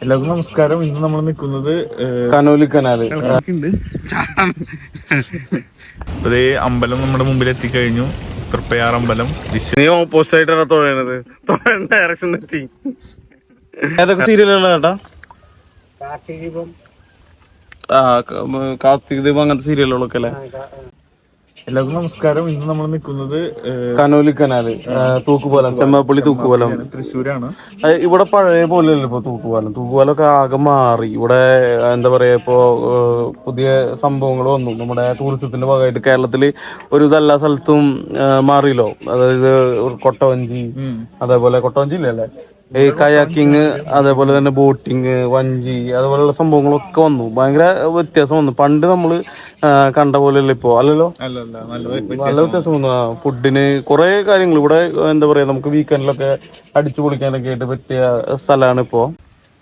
എല്ലാവർക്കും നമസ്കാരം. ഇന്ന് നമ്മൾ നിൽക്കുന്നത് കനോലി കനാല് അതേ അമ്പലം നമ്മുടെ മുമ്പിൽ എത്തിക്കഴിഞ്ഞു. തൃപ്പയാർ അമ്പലം. നീ ഓപ്പോസിറ്റ് ആയിട്ടാണ് തൊഴണത്. ഡയറക്ഷൻ തെറ്റി. ഏതൊക്കെ സീരിയലുകളാ ചേട്ടാ? കാർത്തിക ദീപം അങ്ങനത്തെ സീരിയലുകളൊക്കെ അല്ലേ? എല്ലാവർക്കും നമസ്കാരം. ഇന്ന് നമ്മൾ നിൽക്കുന്നത് കനോലി കനാല്, തൂക്കുപാലം, ചെമ്മാപ്പള്ളി തൂക്കുപാലം, തൃശ്ശൂരാണ്. ഇവിടെ പഴയ പോലെയല്ല ഇപ്പൊ തൂക്കുപാലമൊക്കെ ആകെ മാറി. ഇവിടെ എന്താ പറയാ, ഇപ്പോ പുതിയ സംഭവങ്ങൾ വന്നു. നമ്മുടെ ടൂറിസത്തിന്റെ ഭാഗമായിട്ട് കേരളത്തില് ഒരു ഇതെല്ലാ സ്ഥലത്തും മാറിയല്ലോ. അതായത് കൊട്ടവഞ്ചി, അതേപോലെ കൊട്ടവഞ്ചി ഇല്ലല്ലേ, ഈ കയാക്കിങ്, അതേപോലെ തന്നെ ബോട്ടിങ്, വഞ്ചി, അതുപോലെയുള്ള സംഭവങ്ങളൊക്കെ വന്നു. ഭയങ്കര വ്യത്യാസം വന്നു. പണ്ട് നമ്മള് കണ്ട പോലെയല്ല ഇപ്പോ, അല്ലല്ലോ. നല്ല വ്യത്യാസം വന്നു. ഫുഡിന് കുറെ കാര്യങ്ങൾ ഇവിടെ എന്താ പറയാ, നമുക്ക് വീക്കെൻഡിലൊക്കെ അടിച്ചു പൊളിക്കാനൊക്കെ ആയിട്ട് പറ്റിയ സ്ഥലമാണ് ഇപ്പോ.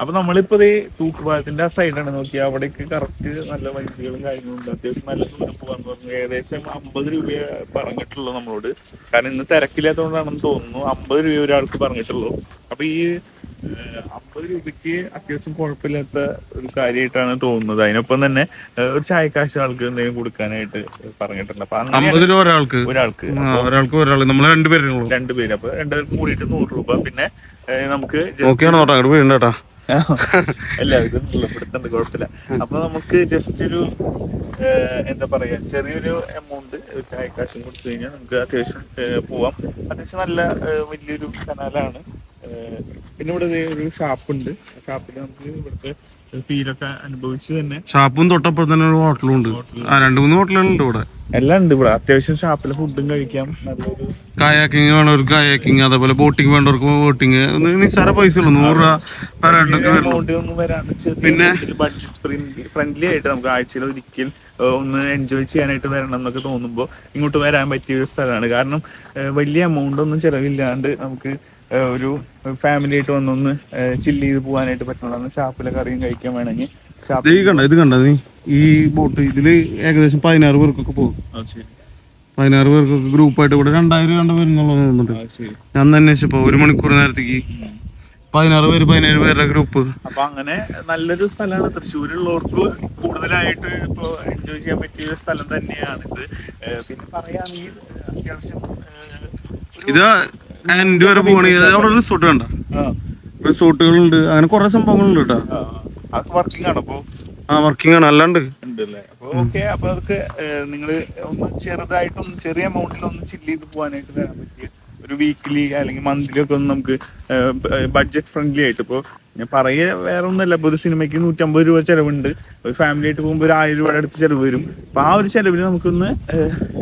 അപ്പൊ നമ്മളിപ്പോ തൂക്കുപാലത്തിന്റെ ആ സൈഡാണ് നോക്കിയാൽ അവിടേക്ക് കറക്റ്റ് നല്ല വഞ്ചികളും കാര്യങ്ങളും ഉണ്ട്. അത്യാവശ്യം നല്ല ദൂരം പോകാന്ന് പറഞ്ഞു. ഏകദേശം 50 രൂപയെ പറഞ്ഞിട്ടുള്ളൂ നമ്മളോട്. കാരണം ഇന്ന് തിരക്കില്ലാത്തതുകൊണ്ടാണെന്ന് തോന്നുന്നു 50 രൂപ ഒരാൾക്ക് പറഞ്ഞിട്ടുള്ളൂ. അപ്പൊ ഈ 50 രൂപയ്ക്ക് അത്യാവശ്യം കുഴപ്പമില്ലാത്ത ഒരു കാര്യമായിട്ടാണ് തോന്നുന്നത്. അതിനൊപ്പം തന്നെ ഒരു ചായക്കാശ് ആൾക്ക് എന്തെങ്കിലും കൊടുക്കാനായിട്ട് പറഞ്ഞിട്ടുണ്ട്. അപ്പൊ 50 രൂപ ഒരാൾക്ക്. നമ്മൾ രണ്ടുപേര്. അപ്പൊ രണ്ടുപേർക്കും കൂടിയിട്ട് 100 രൂപ. പിന്നെ നമുക്ക് അല്ല ഇതൊന്നുമില്ല, പിടുത്തണ്ട്, കുഴപ്പമില്ല. അപ്പൊ നമുക്ക് ജസ്റ്റ് ഒരു എന്താ പറയാ, ചെറിയൊരു എമൗണ്ട് ചായക്കാശും കൊടുത്തു കഴിഞ്ഞാൽ നമുക്ക് അത്യാവശ്യം പോവാം. അത്യാവശ്യം നല്ല വലിയൊരു കനാലാണ്. പിന്നെ ഇവിടെ ഒരു ഷാപ്പുണ്ട്. ഷാപ്പിൽ നമുക്ക് ഇവിടുത്തെ ഫീലൊക്കെ അനുഭവിച്ച് തന്നെ. ഷാപ്പും തൊട്ടപ്പുറത്ത് തന്നെ ഒരു ഹോട്ടലും ഉണ്ട്. 2-3 ഹോട്ടലുകളുണ്ട് ഇവിടെ. എല്ലാം ഉണ്ട് ഇവിടെ. അത്യാവശ്യം ഷാപ്പിൽ ഫുഡും കഴിക്കാം. നല്ലൊരു കായാക്കിങ് വേണ്ടവർക്ക് കായാക്കിങ്, അതേപോലെ ബോട്ടിങ് വേണ്ടവർക്ക് ബോട്ടിങ്. നിസ്സാര പൈസ ഉള്ളൂ, 100 രൂപ. പിന്നെ ബഡ്ജറ്റ് ഫ്രണ്ട്ലി ആയിട്ട് നമുക്ക് ആഴ്ചയിൽ ഒരിക്കൽ ഒന്ന് എൻജോയ് ചെയ്യാനായിട്ട് വരണം എന്നൊക്കെ തോന്നുമ്പോൾ ഇങ്ങോട്ട് വരാൻ പറ്റിയ ഒരു സ്ഥലമാണ്. കാരണം വലിയ എമൗണ്ട് ഒന്നും ചിലവില്ലാണ്ട് നമുക്ക് ഒരു ഫാമിലി ആയിട്ട് വന്നൊന്ന് ചില്ല് ചെയ്ത് പോകാനായിട്ട് പറ്റുന്നതാണ്. ഷാപ്പിലെ കറിയും കഴിക്കാൻ വേണമെങ്കിൽ ഇത് കണ്ട നീ ഈ ബോട്ട് ഇതില് ഏകദേശം 16 പേർക്കൊക്കെ പോകും. 16 പേർക്കൊക്കെ ഗ്രൂപ്പായിട്ട് ഇവിടെ 2000 വരുന്നുണ്ട്. ഞാൻ അന്വേഷിച്ചപ്പോ 1 മണിക്കൂർ നേരത്തേക്ക് 17 പേരുടെ ഗ്രൂപ്പ്. അപ്പൊ അങ്ങനെ നല്ലൊരു സ്ഥലമാണ്. തൃശ്ശൂരുള്ളവർക്ക് കൂടുതലായിട്ട് ഇപ്പൊ എൻജോയ് ചെയ്യാൻ പറ്റിയ ഒരു സ്ഥലം തന്നെയാണ് ഇത്. പിന്നെ പറയുകയാണെങ്കിൽ അത്യാവശ്യം ഇത് എൻ്റെ വരെ പോകണെങ്കിൽ അവിടെ റിസോർട്ട് കണ്ട, റിസോർട്ടുകളുണ്ട്, അങ്ങനെ കുറെ സംഭവങ്ങളുണ്ട് കേട്ടോ. വർക്കിംഗ് ആണ്. അപ്പൊ വർക്കിംഗ് ആണ്, അല്ലാണ്ട് ഉണ്ടല്ലേ. അപ്പൊ ഓക്കെ. അപ്പൊ അതൊക്കെ നിങ്ങള് ഒന്ന് ചെറുതായിട്ടൊന്ന് ചെറിയ എമൗണ്ടിലൊന്ന് ചില്ല് ചെയ്ത് പോകാനായിട്ട് വരാൻ പറ്റിയ ഒരു വീക്കിലി അല്ലെങ്കിൽ മന്ത്ലി ഒക്കെ ഒന്ന് നമുക്ക് ബഡ്ജറ്റ് ഫ്രണ്ട്ലി ആയിട്ട്. ഇപ്പോൾ ഞാൻ പറയുക വേറെ ഒന്നുമല്ല, ഇപ്പോൾ ഒരു സിനിമയ്ക്ക് 150 രൂപ ചിലവുണ്ട്. ഒരു ഫാമിലി ആയിട്ട് പോകുമ്പോൾ ഒരു 1000 രൂപയുടെ അടുത്ത് ചിലവ് വരും. അപ്പോൾ ആ ഒരു ചിലവിൽ നമുക്കൊന്ന്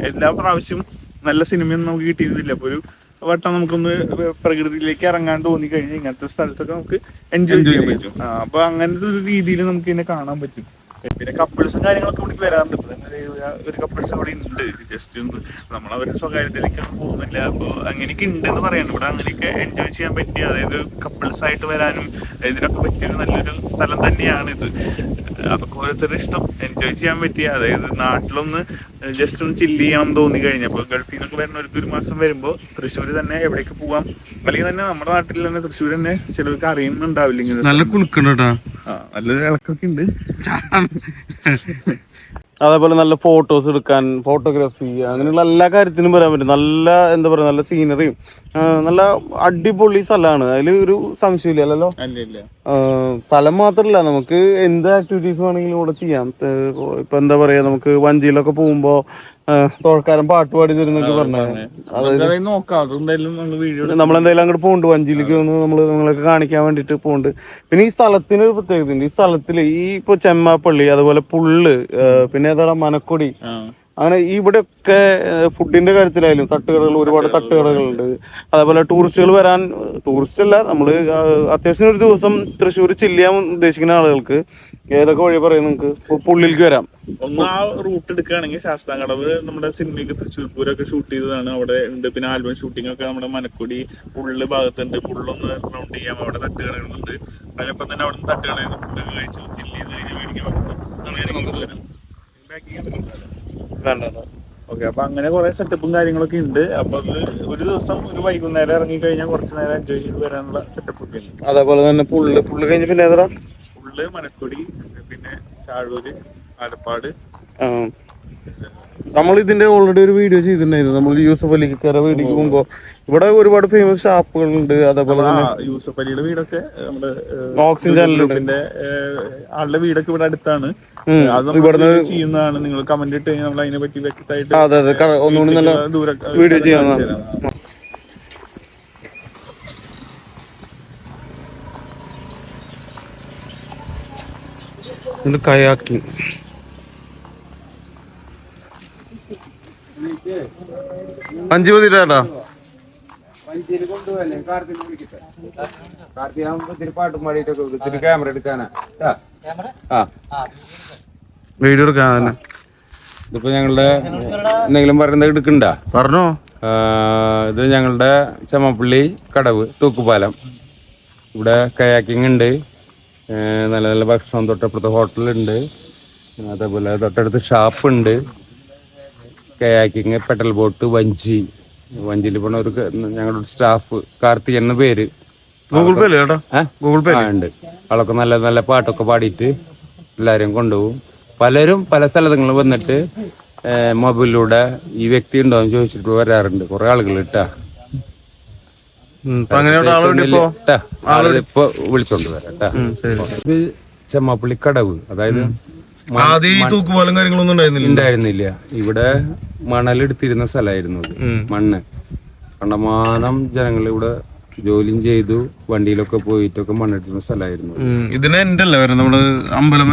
എല്ലാ പ്രാവശ്യം നല്ല സിനിമയൊന്നും നമുക്ക് കിട്ടിയിരുന്നില്ല. അപ്പോൾ ഒരു വട്ടം നമുക്കൊന്ന് പ്രകൃതിയിലേക്ക് ഇറങ്ങാൻ തോന്നി കഴിഞ്ഞാൽ ഇങ്ങനത്തെ സ്ഥലത്തൊക്കെ നമുക്ക് എൻജോയ് ചെയ്യാൻ പറ്റും. അപ്പോൾ അങ്ങനത്തെ ഒരു രീതിയിൽ നമുക്ക് ഇതിനെ കാണാൻ പറ്റും. പിന്നെ കപ്പിൾസും കാര്യങ്ങളൊക്കെ ഇവിടെ വരാറുണ്ട്. ഇപ്പൊ തന്നെ ഒരു കപ്പിൾസ് അവിടെ ഉണ്ട്. ജസ്റ്റ് നമ്മളവരുടെ സ്വകാര്യത്തിലേക്കൊന്നും പോകുന്നില്ല. അപ്പോൾ അങ്ങനെയൊക്കെ ഉണ്ടെന്ന് പറയുന്നത്. ഇവിടെ അങ്ങനെയൊക്കെ എൻജോയ് ചെയ്യാൻ പറ്റിയ, അതായത് കപ്പിൾസ് ആയിട്ട് വരാനും ഇതിനൊക്കെ പറ്റിയൊരു നല്ലൊരു സ്ഥലം തന്നെയാണ് ഇത്. അതൊക്കെ ഓരോരുത്തരുടെ ഇഷ്ടം. എൻജോയ് ചെയ്യാൻ പറ്റിയ, അതായത് നാട്ടിലൊന്ന് ജസ്റ്റ് ഒന്ന് ചില്ല് ചെയ്യാൻ തോന്നി കഴിഞ്ഞാൽ, ഇപ്പോൾ ഗൾഫിൽ നിന്നൊക്കെ വരുന്നവർക്ക് 1 മാസം വരുമ്പോൾ തൃശ്ശൂർ തന്നെ എവിടേക്ക് പോവാം, അല്ലെങ്കിൽ തന്നെ നമ്മുടെ നാട്ടിൽ തന്നെ തൃശ്ശൂർ തന്നെ ചിലർക്ക് അറിയുന്നുണ്ടാവില്ല. ഇങ്ങനെ നല്ല കുളുക്കുണ്ട്, നല്ലൊരു ഇളക്കൊക്കെ ഉണ്ട്. അതേപോലെ നല്ല ഫോട്ടോസ് എടുക്കാൻ, ഫോട്ടോഗ്രാഫി, അങ്ങനെയുള്ള എല്ലാ കാര്യത്തിനും വരാൻ പറ്റും. നല്ല എന്താ പറയുക, നല്ല സീനറിയും നല്ല അടിപൊളി സ്ഥലമാണ്. അതിൽ ഒരു സംശയമില്ല, അല്ലല്ലോ. സ്ഥലം മാത്രമല്ല, നമുക്ക് എന്ത് ആക്ടിവിറ്റീസ് വേണമെങ്കിലും ഇവിടെ ചെയ്യാം. ഇപ്പൊ എന്താ പറയാ, നമുക്ക് വഞ്ചിയിലൊക്കെ പോകുമ്പോ തോൾക്കാരൻ പാട്ട് പാടി തരുന്നൊക്കെ പറഞ്ഞത്. നമ്മളെന്തായാലും അങ്ങോട്ട് പോകുന്നുണ്ട്, വഞ്ചിയിലേക്ക് നിങ്ങളൊക്കെ കാണിക്കാൻ വേണ്ടിട്ട് പോകുന്നുണ്ട്. പിന്നെ ഈ സ്ഥലത്തിന് ഒരു പ്രത്യേകത ഉണ്ട്. ഈ സ്ഥലത്തില് ഈ ഇപ്പൊ ചെമ്മാപ്പള്ളി, അതുപോലെ പുള്ള്, പിന്നെ ഏതാ മനക്കൊടി, അങ്ങനെ ഇവിടെയൊക്കെ ഫുഡിന്റെ കാര്യത്തിലായാലും തട്ടുകടകൾ, ഒരുപാട് തട്ടുകടകളുണ്ട്. അതേപോലെ ടൂറിസ്റ്റുകൾ വരാൻ, ടൂറിസ്റ്റ് അല്ല, നമ്മള് അത്യാവശ്യം ഒരു ദിവസം തൃശ്ശൂർ ചില്ല് ചെയ്യാൻ ഉദ്ദേശിക്കുന്ന ആളുകൾക്ക് ഏതൊക്കെ വഴി പറയും നിങ്ങൾക്ക് പുള്ളിലേക്ക് വരാം. ഒന്ന് ആ റൂട്ട് എടുക്കുകയാണെങ്കിൽ ശാസ്താംകടവ് നമ്മുടെ സിനിമയ്ക്ക് തൃശ്ശൂർ പൂരൊക്കെ ഷൂട്ട് ചെയ്തതാണ്, അവിടെ ഉണ്ട്. പിന്നെ ആൽബം ഷൂട്ടിംഗ് ഒക്കെ നമ്മുടെ മനക്കൊടി പുള്ള് ഭാഗത്തുണ്ട്. പുള്ളൊന്ന് റൗണ്ട് ചെയ്യാം, അവിടെ തട്ടുകടകളുണ്ട്. അതിനൊപ്പം തന്നെ അവിടെ നിന്ന് തട്ടുകടയിൽ നിന്ന് ഫുഡൊക്കെ കഴിച്ചു ചില്ല് ചെയ്ത് കഴിഞ്ഞ് മേടിക്കാൻ പറ്റും. ഓക്കെ. അപ്പൊ അങ്ങനെ കുറെ സെറ്റപ്പും കാര്യങ്ങളൊക്കെ ഉണ്ട്. അപ്പൊ അത് ഒരു ദിവസം ഒരു വൈകുന്നേരം ഇറങ്ങി കഴിഞ്ഞാൽ കുറച്ച് നേരം എൻജോയ് ചെയ്ത് വരാനുള്ള സെറ്റപ്പ് ഒക്കെ ഉണ്ട്. അതേപോലെ തന്നെ പുള്ള് കഴിഞ്ഞ് പിന്നെ ഫുള്ള് മനക്കൊടി, പിന്നെ ചാഴൂര്, ആലപ്പാട്. നമ്മൾ ഇതിന്റെ ഓൾറെഡി ഒരു വീഡിയോ ചെയ്തിട്ടുണ്ടായിരുന്നു. നമ്മൾ യൂസഫ് അലിക്കര വീടിക്ക് പോകുമ്പോ ഇവിടെ ഒരുപാട് ഫേമസ് ഷാപ്പുകളുണ്ട്. അതേപോലെ തന്നെ യൂസഫ് അലിയുടെ വീടൊക്കെ നമ്മുടെ ഓക്സിജൻ ചാനലുണ്ട്. ഗ്രൂപ്പിന്റെ ആളുടെ വീടൊക്കെ ഇവിടെ അടുത്താണ്. അത് ഇവിടുന്ന് ചെയ്യുന്നതാണ്. നിങ്ങൾ കമന്റ് ഇട്ട് കഴിഞ്ഞാൽ നമ്മൾ അതിനെ പറ്റി വ്യക്തമായിട്ട് ഒന്നുകൂടി നല്ല വീഡിയോ ചെയ്യാവുന്നതാണ്. കയാക്കിങ് 5 മതി ചേട്ടാ. വീഡിയോ എടുക്കാൻ ഇതിപ്പോ ഞങ്ങളുടെ എന്തെങ്കിലും പറയുന്നത് എടുക്കണ്ട പറഞ്ഞോ. ഇത് ഞങ്ങളുടെ ചെമ്മപ്പള്ളി കടവ് തൂക്കുപാലം. ഇവിടെ കയാക്കിങ് ഉണ്ട്, നല്ല നല്ല ഭക്ഷണം തൊട്ടപ്പുറത്ത് ഹോട്ടലുണ്ട്, അതേപോലെ തൊട്ടടുത്ത് ഷാപ്പുണ്ട്. കയാക്കിങ്, പെഡൽ ബോട്ട്, വഞ്ചിയിൽ പോണ ഒരു ഞങ്ങളുടെ സ്റ്റാഫ് കാർത്തിക് എന്ന പേര്. ഗൂഗിൾ പേ ചേട്ടാ? ഗൂഗിൾ പേ ഉണ്ട്. അവളൊക്കെ നല്ല നല്ല പാട്ടൊക്കെ പാടിയിട്ട് എല്ലാവരെയും കൊണ്ടുപോകും. പലരും പല സ്ഥലങ്ങളിൽ വന്നിട്ട് മൊബൈലിലൂടെ ഈ വ്യക്തി ഉണ്ടോ എന്ന് ചോദിച്ചിട്ട് വരാറുണ്ട്. കുറെ ആളുകൾ ഇട്ടാ ഇപ്പൊ വിളിച്ചോണ്ട് വരാം. ഇത് ചെമ്മാപ്പള്ളി കടവ്, അതായത് തൂക്കുപാലം കാര്യങ്ങളൊന്നും ഉണ്ടായിരുന്നില്ല. ഇവിടെ മണലെടുത്തിരുന്ന സ്ഥലമായിരുന്നു. മണ്ണ് കണ്ടമാനം ജനങ്ങൾ ഇവിടെ ജോലിയും ചെയ്തു, വണ്ടിയിലൊക്കെ പോയിട്ടൊക്കെ മണ്ണെടുത്തിരുന്ന സ്ഥലമായിരുന്നു. അമ്പലം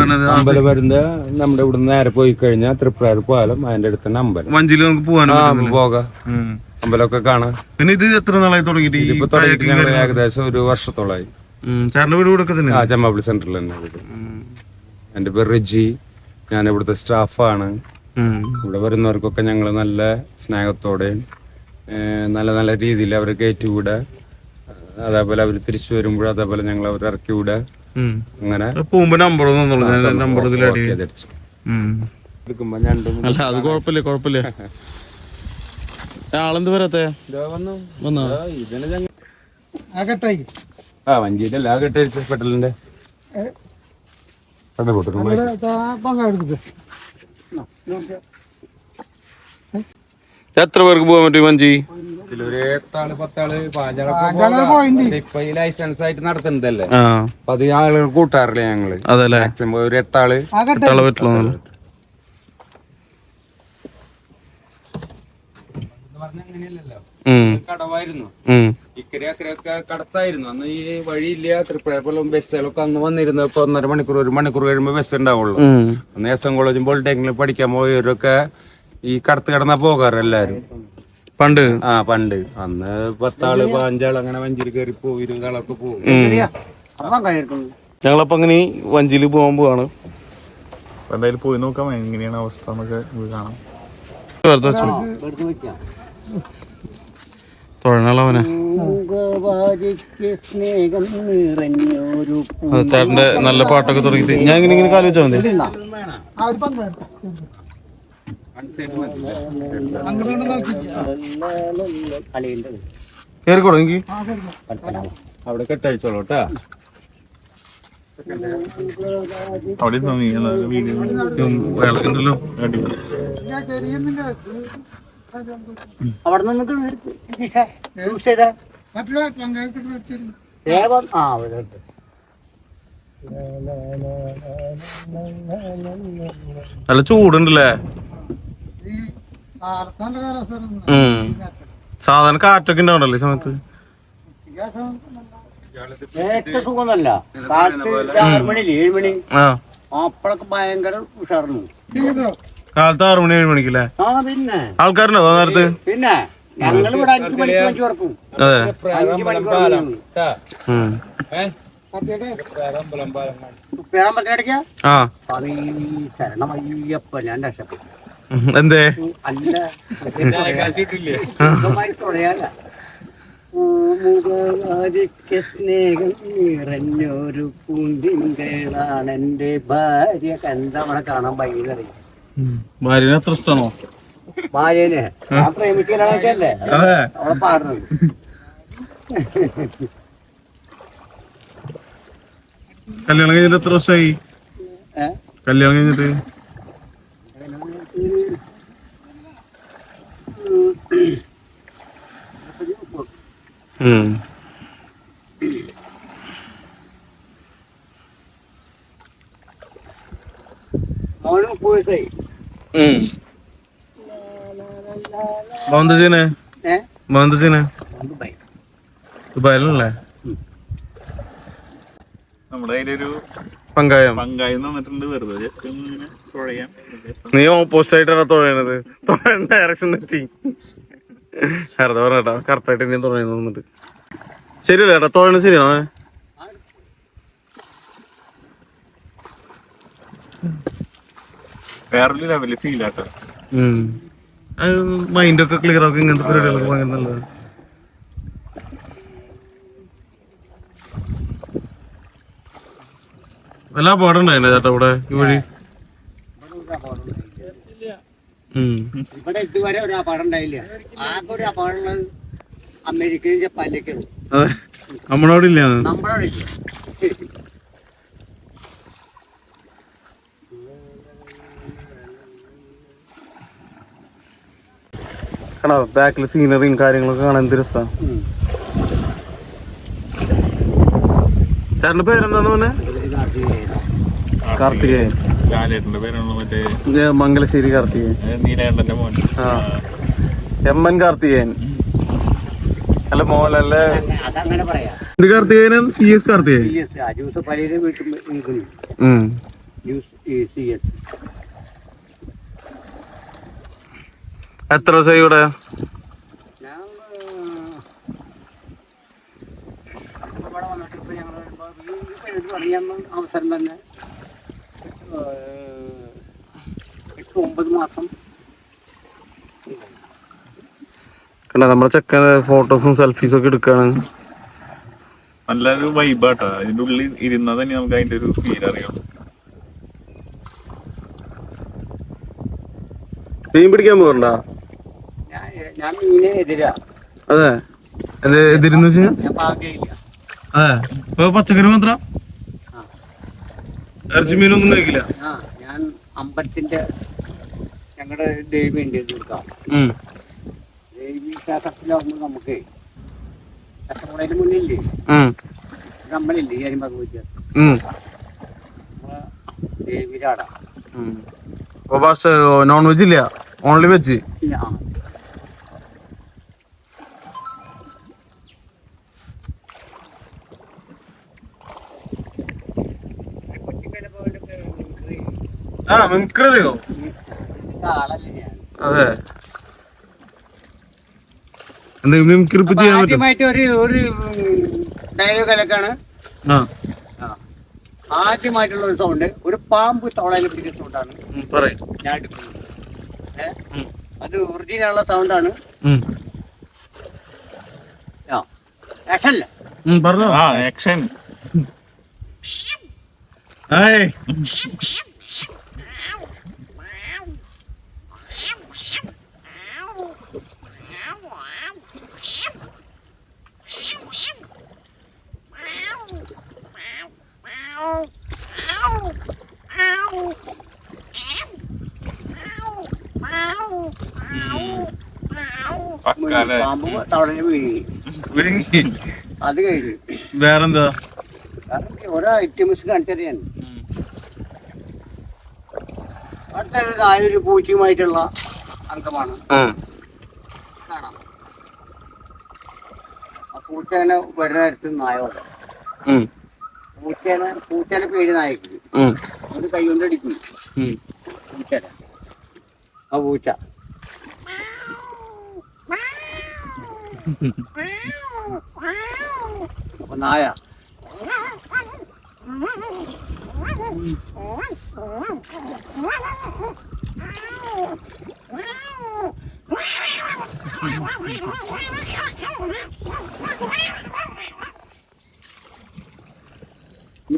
വരുന്ന നമ്മുടെ ഇവിടെ നേരെ പോയി കഴിഞ്ഞാൽ തൃപ്രാർ പാലം, അതിന്റെ അടുത്ത് തന്നെ അമ്പലം. വഞ്ചിയിൽ നമുക്ക് പോകാം, അമ്പലമൊക്കെ കാണാം. പിന്നെ ഇത് എത്ര നാളായി തുടങ്ങിയിട്ട്? ഇതിപ്പോ തുടങ്ങിയിട്ട് ഞങ്ങൾ ഏകദേശം 1 വർഷത്തോളായി. ചെമ്മാപ്പള്ളി സെന്ററിൽ തന്നെ വീട്. എന്റെ പേര് റിജി, ഞാൻ ഇവിടുത്തെ സ്റ്റാഫാണ്. ഇവിടെ വരുന്നവർക്കൊക്കെ ഞങ്ങൾ നല്ല സ്നേഹത്തോടെയും നല്ല നല്ല രീതിയിൽ അവരെ കയറ്റിവിടുക. അതേപോലെ അവർ തിരിച്ചു വരുമ്പോഴും അതേപോലെ ഞങ്ങൾ അവർ ഇറക്കി വിടുക. അങ്ങനെ അത് കുഴപ്പമില്ല. ആളെന്ത് വരാത്തെ? വഞ്ചിയിലല്ല, ആ കെട്ടി പെട്ടലിന്റെ എത്ര പേർക്ക് പോകാൻ പറ്റും വഞ്ചി? ഇതിലൊരു 8 ആള് 10 ആള് 15 ഇപ്പൊ ഈ ലൈസൻസ് ആയിട്ട് നടത്തുന്നതല്ലേ, 10 ആളുകൾ കൂട്ടാറില്ല ഞങ്ങള്. മാക്സിമം ഒരു 8 ആള് പറ്റുള്ളൂ. അങ്ങനെയല്ലല്ലോ, കടവായിരുന്നു. ഇക്കരെ അക്കരെയൊക്കെ കടത്തായിരുന്നു. അന്ന് ഈ വഴിയില്ല. തൃപ്പൂണിത്തുറ ബസ്സുകളൊക്കെ അന്ന് വന്നിരുന്നപ്പോ 1.5 മണിക്കൂർ 1 മണിക്കൂർ കഴിയുമ്പോ ബസ് ഉണ്ടാവുള്ളൂ. അന്ന് എസ് എം കോളേജും പോളിടെക്നിക്കിൽ പഠിക്കാൻ പോയവരൊക്കെ ഈ കടത്ത് കിടന്നാ പോകാറ് എല്ലാരും പണ്ട്. പണ്ട് അന്ന് 10 ആള് 15 ആള് അങ്ങനെ വഞ്ചിയിൽ കയറി പോകും. 20 ആളൊക്കെ പോകും. ഞങ്ങളപ്പോ അങ്ങനെ വഞ്ചിയിൽ പോകാൻ പോവാണ്. എന്തായാലും പോയി നോക്കാം എങ്ങനെയാണ് അവസ്ഥ എന്നൊക്കെ കാണാം. തൊഴണവനെ ചേട്ടന്റെ നല്ല പാട്ടൊക്കെ തുടങ്ങിട്ട് ഞാൻ ഇങ്ങനെ കാലിച്ചാ മതി. കേറിക്കോളൂ എനിക്ക് അവിടെ കെട്ടഴിച്ചോളൂ കേട്ടാ. അവിടെ നല്ല ചൂടുണ്ടല്ലേ? സാധാരണ കാറ്റൊക്കെ ഉണ്ടാവണ്ടല്ലേ സമയത്ത്? ഭയങ്കര ഉഷാറുന്നു. കാലത്ത് 6 മണി 7 മണിക്കല്ലേ? പിന്നെ ആൾക്കാരുണ്ടോ നേരത്ത്? പിന്നെ ഞങ്ങൾ ഇവിടെ 5 മണിക്ക് ഉറക്കും. അതെ. 5 മണിക്ക് ശരണമയ്യപ്പ ഞാൻ രക്ഷപ്പെട്ടു. എന്തേ? അല്ല തുഴയല്ല. സ്നേഹം നിറഞ്ഞൊരു പൂന്തിങ്കളാണ് എന്റെ ഭാര്യ. എന്താ അവിടെ കാണാൻ ഭയങ്കര ഭാര്യനെ അത്ര ഇഷ്ടമാണോ? ഭാര്യനെ ആ പ്രേമിക്കലൊക്കെ അല്ലേ അവളെ പാടുന്നത്. കല്യാണം കഴിഞ്ഞിട്ട് എത്ര വർഷമായി? ഏഹ് കല്യാണം കഴിഞ്ഞിട്ട് മോനും പോയിട്ടേ മോന്തജീനെ ദുബായ് ദുബായിലല്ലേ? നമ്മുടെ കയ്യിലൊരു പങ്കായം തന്നിട്ടുണ്ട്, വെറുതെ ജസ്റ്റ് ഒന്ന് ഇങ്ങനെ തുഴയാൻ. നീ ഓപ്പോസിറ്റ് ആയിട്ടാണ് തുഴയണത്. തുഴയണ ഡയറക്ഷൻ തെറ്റി. വെറുതെ പറഞ്ഞേട്ടാ, കറക്റ്റായിട്ട് ഇനി തുഴയുന്നു വന്നിട്ട്. ശരിയല്ലേ ഏട്ടാ? തുഴയണ ശരിയാണോ? വേറൊരു ലെവല് ഫീൽ ആട്ടോ. മൈൻഡൊക്കെ ക്ലിയർ ആക്കി ഇങ്ങനത്തെ പരിപാടികളൊക്കെ ഭയങ്കര നല്ലത്. വല്ല അപകടം ഉണ്ടായില്ലേ ചേട്ടാ ഇവിടെ ഈ വഴി? ഇവിടെ ഇതുവരെ ഒരു അപകടം ഉണ്ടായില്ല. ആകെ ഒരു അപകടം ഉള്ളത് അമേരിക്കയിലും ജപ്പാനിലേക്കാണ്. അതെ, നമ്മളവിടെ ഇല്ല. നമ്മളവിടെ ഇല്ല. ബാക്കില് സീനറിയും കാര്യങ്ങളൊക്കെ കാണാൻ എന്ത് രസാ. ചേട്ടന്റെ പേരെന്താന്ന് പറഞ്ഞേ? കാർത്തികേയൻ. ലാലേട്ടന്റെ പേരാണല്ലോ മറ്റേ മംഗലശ്ശേരി കാർത്തികേയൻ. നീലകണ്ഠന്റെ മോൻ. എം.എൻ. കാർത്തികേയൻ അല്ല മോഹൻലാലിന്റെ. അതങ്ങനെ പറയാം. ഇത് കാർത്തികേയൻ, CS കാർത്തികേയൻ. ജ്യൂസ് പലരും വീട്ടിൽ CS. എത്ര ദിവസമായി ഇവിടെ? ഞാൻ ഇവിടെ വന്നിട്ട് ഇപ്പൊ ഞങ്ങൾ പരിപാടി തുടങ്ങിയെന്ന അവസരം തന്നെ 8-9 മാസം. കണ്ട നമ്മുടെ ചെക്കൻ ഫോട്ടോസും സെൽഫീസും ഒക്കെ എടുക്കാണ്. നല്ലൊരു വൈബാട്ടോ. അതിന്റെ ഉള്ളിൽ ഇരുന്നാൽ തന്നെ നമുക്ക് അതിന്റെ ഒരു ഫീൽ അറിയാം. മീൻ പിടിക്കാൻ പോകണ്ട? ഞാൻ മീനെ എതിരാ. അതെ, എതിരെന്ന് വെച്ചാൽ ഞാൻ പാകയില്ല. അതെ. ഇപ്പൊ പച്ചക്കറി മാത്രം, ഇറച്ചി മീനൊന്നും കഴിക്കില്ല. ഞാൻ അമ്പലത്തിന്റെ ഞങ്ങളുടെ ദേവി ഉണ്ട് കൊടുക്കാം. ദേവി ക്ഷേത്രത്തിലാവുമ്പോൾ നമുക്ക് കഷ്ടപ്പാടതിന് മുന്നില്ലേ നമ്മളില്ലേ കാര്യം ഭഗവതി നമ്മളെ ദേവിരാടാ. നോൺ വെജ് ഇല്ല, ഓൺലി വെജ്. ഇല്ല. മിമിക്രി അറിയോ? ആളല്ലേ ഞാൻ. അതെ, എന്തെങ്കിലും മിമിക്രി ചെയ്യാൻ പറ്റും? ആദ്യമായിട്ട് ഒരു ഡയലോഗ് കലക്കാണ്. ആദ്യമായിട്ടുള്ള ഒരു സൗണ്ട് ഒരു പാമ്പ് തവളയിൽ പിടിക്കുന്ന സൗണ്ടാണ് ഞാൻ എടുക്കുന്നത്. അത് ഒറിജിനലുള്ള സൗണ്ടാണ്. പറഞ്ഞോ. ആക്ഷൻ. പാമ്പ് തവളയിൽ വിഴുങ്ങി. അത് കഴിഞ്ഞു. വേറെന്താ? ഓരോ ഐറ്റംസ് കാണിച്ചറിയാൻ. അടുത്ത ഒരു പൂച്ചയുമായിട്ടുള്ള അംഗമാണ്. കാണാം. ആ പൂച്ചേനെ വരുന്ന നേരത്ത് നായോടെ പൂച്ചേനെ പേര് നായക്ക് ഒരു കൈ കൊണ്ട് അടിക്കും പൂച്ചേനെ. ആ പൂച്ച അപ്പൊ നായ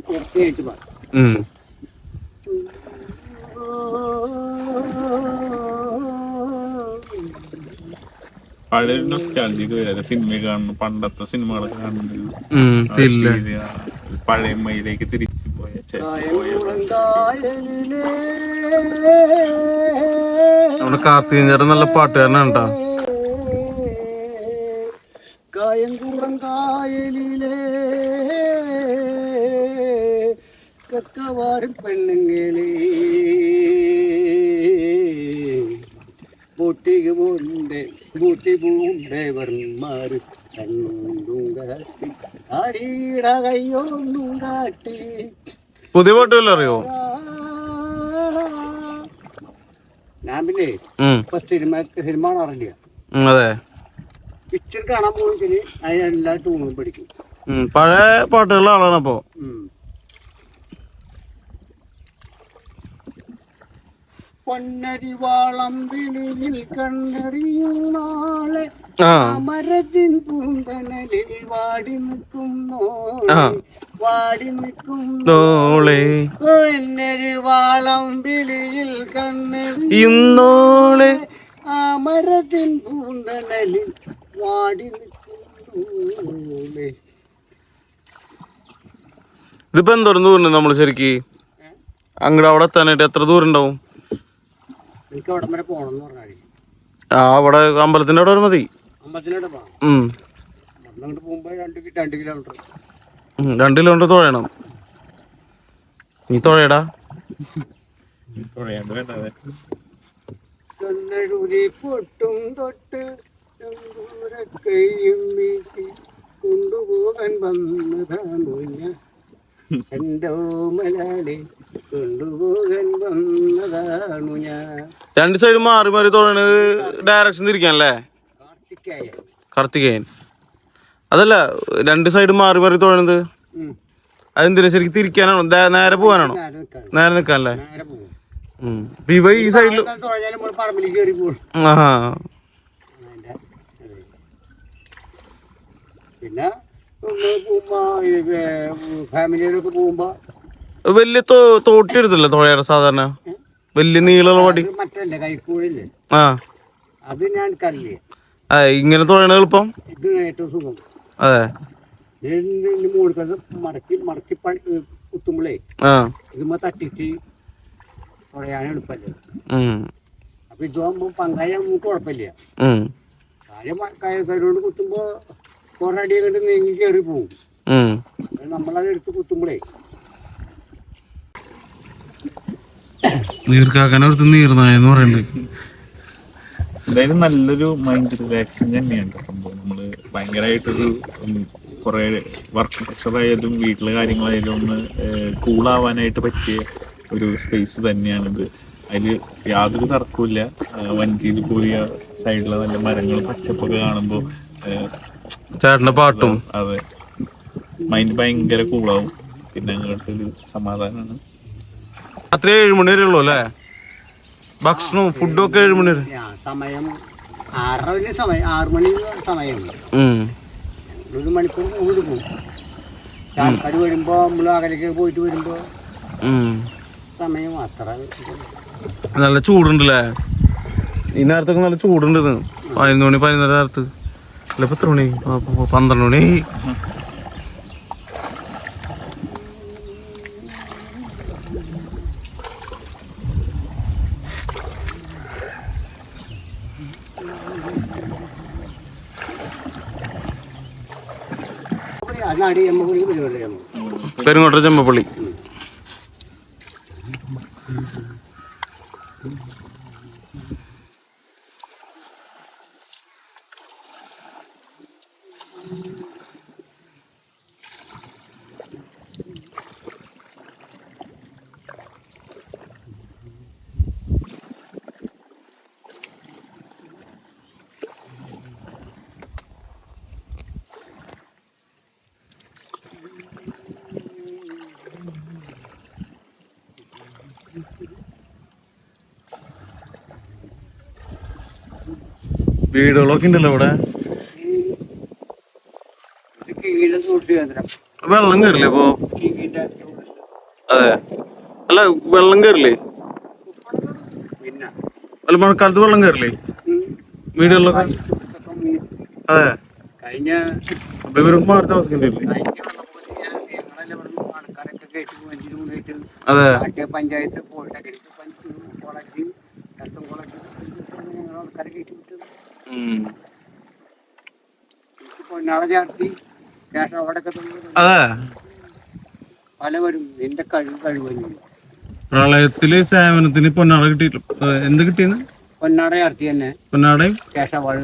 കുറച്ചായിട്ട് പാടും. പഴയ നൊസ്റ്റാൾജിക്ക് വരാം. സിനിമ കാണുന്നു, പണ്ടത്തെ സിനിമകളൊക്കെ കാണുന്നത് പഴയ മയിലേക്ക് തിരിച്ച് നമ്മുടെ കാർത്തികേയൻ നല്ല പാട്ടുകാരനാണ് കേട്ടോ. കായംകുളം കായലിലെ കക്കവാറും പെണ്ണുങ്ങളെ ബോട്ടിക്ക് പോണ്ടേ ബൂത്തി പൂണ്ടേ വർമാർ കണ്ണും കാട്ടി ആടിയിട കയ്യൊന്നും കാട്ടി. പുതിയ പാട്ട് വല്ലതും അറിയോ? ഞാൻ പിന്നെ ഇപ്പൊ സിനിമ കാണാറില്ല. അതെ, പിക്ചർ കാണാൻ പോയി അതിനെല്ലാ ടൂണും പഠിക്കും. പഴയ പാട്ടുകളുടെ ആളാണ് അപ്പൊ. പൊന്നരിവാളം വിളിയിൽ കണ്ണറിയും നാളെ മരത്തിൻ പൂന്തണലിൽ വാടി നിൽക്കും വാടി നിൽക്കും പൊന്നരിവാളം വിളിയിൽ കണ്ണറിയും നാളെ ആ മരത്തിൻ പൂന്തണലിൽ വാടി നിൽക്കും. ഇതിപ്പോ എന്തോരം ദൂരം നമ്മള് ശരിക്ക് അങ്ങോട്ട് അവിടെ എത്താനായിട്ട് എത്ര ദൂരം ഉണ്ടാവും? എനിക്ക് അവിടെ വരെ പോണെന്ന് പറഞ്ഞാൽ അവിടെ അമ്പലത്തിന്റെ അവിടെ വരെ മതി. അമ്പലത്തിനോടെ പോകണം. അങ്ങോട്ട് പോകുമ്പോ 2 കിലോമീറ്റർ 2 കിലോമീറ്റർ തുഴയണം. നീ തുഴയടാ. പൊട്ടും തൊട്ട് കൈയും വീട്ടി കൊണ്ടുപോകാൻ വന്നതാണോ ഞാൻ എന്തോ മലയാളി കൊണ്ടുപോകാൻ വന്നതാണു ഞാൻ. 2 സൈഡ് മാറി മാറി തുഴയണത് ഡയറക്ഷൻ തിരിക്കാനല്ലേ? കാർത്തികേയൻ അതല്ല, 2 സൈഡ് മാറി മാറി തുഴയണത് അതെന്തിനാ? ശരിക്കും തിരിക്കാനാണോ നേരെ പോകാനാണോ? നേരെ നിക്കാനല്ലേ? ഇവ ഈ സൈഡിൽ പിന്നെ ഫാമിലിയിലൊക്കെ പോകുമ്പോ വലിയ തോട്ടി എടുത്തല്ലേ തുഴയാറ് സാധാരണ? വലിയ നീളമുള്ള വടി മറ്റല്ലേ കൈക്കൂഴില്ലേ? അത് ഞാൻ കല്ലേ. ഇങ്ങനെ തുഴയണ എളുപ്പം? ഇത് ഏറ്റവും സുഖം. അതെ, മടക്കി മടക്കി കുത്തുമ്പോളേ ഇതുമ്പോ തട്ടിട്ട് തുഴയാൻ എളുപ്പല്ലേ. അപ്പൊ ഇതാകുമ്പോ പങ്കായ കുഴപ്പമില്ല. കൈകൊണ്ട് കുത്തുമ്പോ കുറെ അടി കണ്ട് നീങ്ങി കയറി പോവും. നമ്മളത് എടുത്ത് കുത്തുമ്പോളേ നീർക്കാക്കാനടുത്ത് നീർനായെന്ന് പറയുന്നുണ്ട്. എന്തായാലും നല്ലൊരു മൈൻഡ് റിലാക്സിങ് തന്നെയാണ് സംഭവം. നമ്മള് ഭയങ്കരമായിട്ടൊരു കുറെ വർക്ക് പ്രഷറായാലും വീട്ടിലെ കാര്യങ്ങളായാലും ഒന്ന് കൂളാവാനായിട്ട് പറ്റിയ ഒരു സ്പേസ് തന്നെയാണിത്. അതിൽ യാതൊരു തർക്കമില്ല. വഞ്ചിയിൽ പോയ സൈഡിലെ നല്ല മരങ്ങളും പച്ചപ്പൊക്കെ കാണുമ്പോൾ ചേട്ടന്റെ പാട്ടും അതെ മൈൻഡ് ഭയങ്കര കൂളാവും. പിന്നെ അങ്ങോട്ടൊരു സമാധാനമാണ്. രാത്രി 7 മണി വരെ ഉള്ളൂ അല്ലേ? ഭക്ഷണവും ഫുഡും ഒക്കെ 7 മണി വരെ. സമയം 6 മണി സമയമുണ്ട്. 1 മണിക്കൂർ കൂടി പോകും. ആൾക്കാർ വരുമ്പോ നമ്മള് അകലേക്ക് പോയിട്ട് വരുമ്പോ സമയം അത്ര നല്ല ചൂടുണ്ടല്ലേ? ഈ നേരത്തൊക്കെ നല്ല ചൂടുണ്ട്. 11 മണി 11:30 നേരത്ത് അല്ല, 10 മണി 12 മണി. പെരുങ്ങോട്ട ചെമ്പപ്പള്ളി. വീടുകളൊക്കെ ഉണ്ടല്ലോ ഇവിടെ. വെള്ളം കയറില്ലേ ഇപ്പൊ? അതെ, അല്ല വെള്ളം കയറില്ലേ? അല്ല മഴക്കാലത്ത് വെള്ളം കയറില്ലേ വീടുകളിലൊക്കെ? അതെ, അപ്പൊ ഇവർക്ക് മാറി താമസിക്കേണ്ടി വരില്ലേ? ആയിട്ട് അതെ. നാട്ടിയ panchayat polytechnic college nursing college ഞങ്ങൾ ആൾക്കാരെ കയറ്റി വിട്ടത്. എനിക്ക് പൊന്നാള ചാർത്തി ശേഷം അവിടെയൊക്കെ അതെ. പലവരും എന്റെ കഴിവ് പ്രളയത്തില് സേവനത്തിന് പൊന്നാട കിട്ടിയില്ല. എന്ത് കിട്ടിയെന്ന്? പൊന്നാട ചാർത്തി തന്നെ. പൊന്നാടയും കേശവാഴ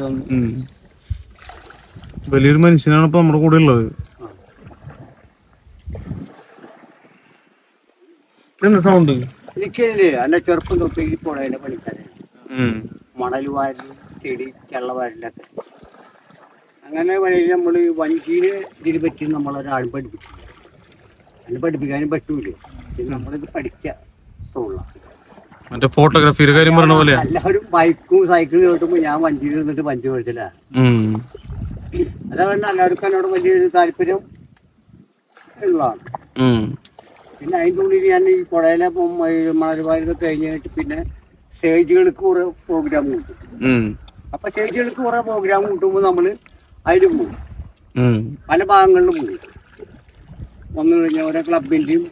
വലിയൊരു മനുഷ്യനാണ് ഇപ്പൊ നമ്മുടെ കൂടെ ഉള്ളത്. എന്താ സൗണ്ട്? എനിക്കില്ലേ എന്റെ ചെറുപ്പം തൊട്ട് ഈ പുഴയിലെ പണിക്കാരൻ മണൽ വാരലും ചെടി ചെള്ളവാരലൊക്കെ. അങ്ങനെ വഴിയിൽ നമ്മൾ വഞ്ചിനെ ഇതിന് പറ്റി നമ്മളൊരാൾ പഠിപ്പിച്ചു. അതിന് പഠിപ്പിക്കാനും പറ്റൂല. നമ്മളിത് പഠിക്കുള്ള മറ്റേ ഫോട്ടോഗ്രാഫിയുടെ കാര്യം പറഞ്ഞ പോലെ എല്ലാവരും ബൈക്കും സൈക്കിളും ഓട്ടുമ്പോ ഞാൻ വഞ്ചിയിൽ നിന്നിട്ട് വഞ്ചി പഠിച്ചില്ല. അതുകൊണ്ട് എല്ലാവർക്കും എന്നോട് വലിയൊരു താല്പര്യം ഉള്ളതാണ്. പിന്നെ അതിൻ്റെ ഉള്ളിൽ ഞാൻ ഈ പുഴയിലെ മണൽവാരലൊക്കെ കഴിഞ്ഞിട്ട് പിന്നെ സ്റ്റേജുകൾക്ക് കുറെ പ്രോഗ്രാം കൂട്ടും. അപ്പൊ സ്റ്റേജുകൾക്ക് കുറെ പ്രോഗ്രാം കൂട്ടുമ്പോൾ നമ്മള് അതിൽ പോകും. പല ഭാഗങ്ങളിലും പോകും. വന്നു കഴിഞ്ഞാൽ ഓരോ ക്ലബിന്റെയും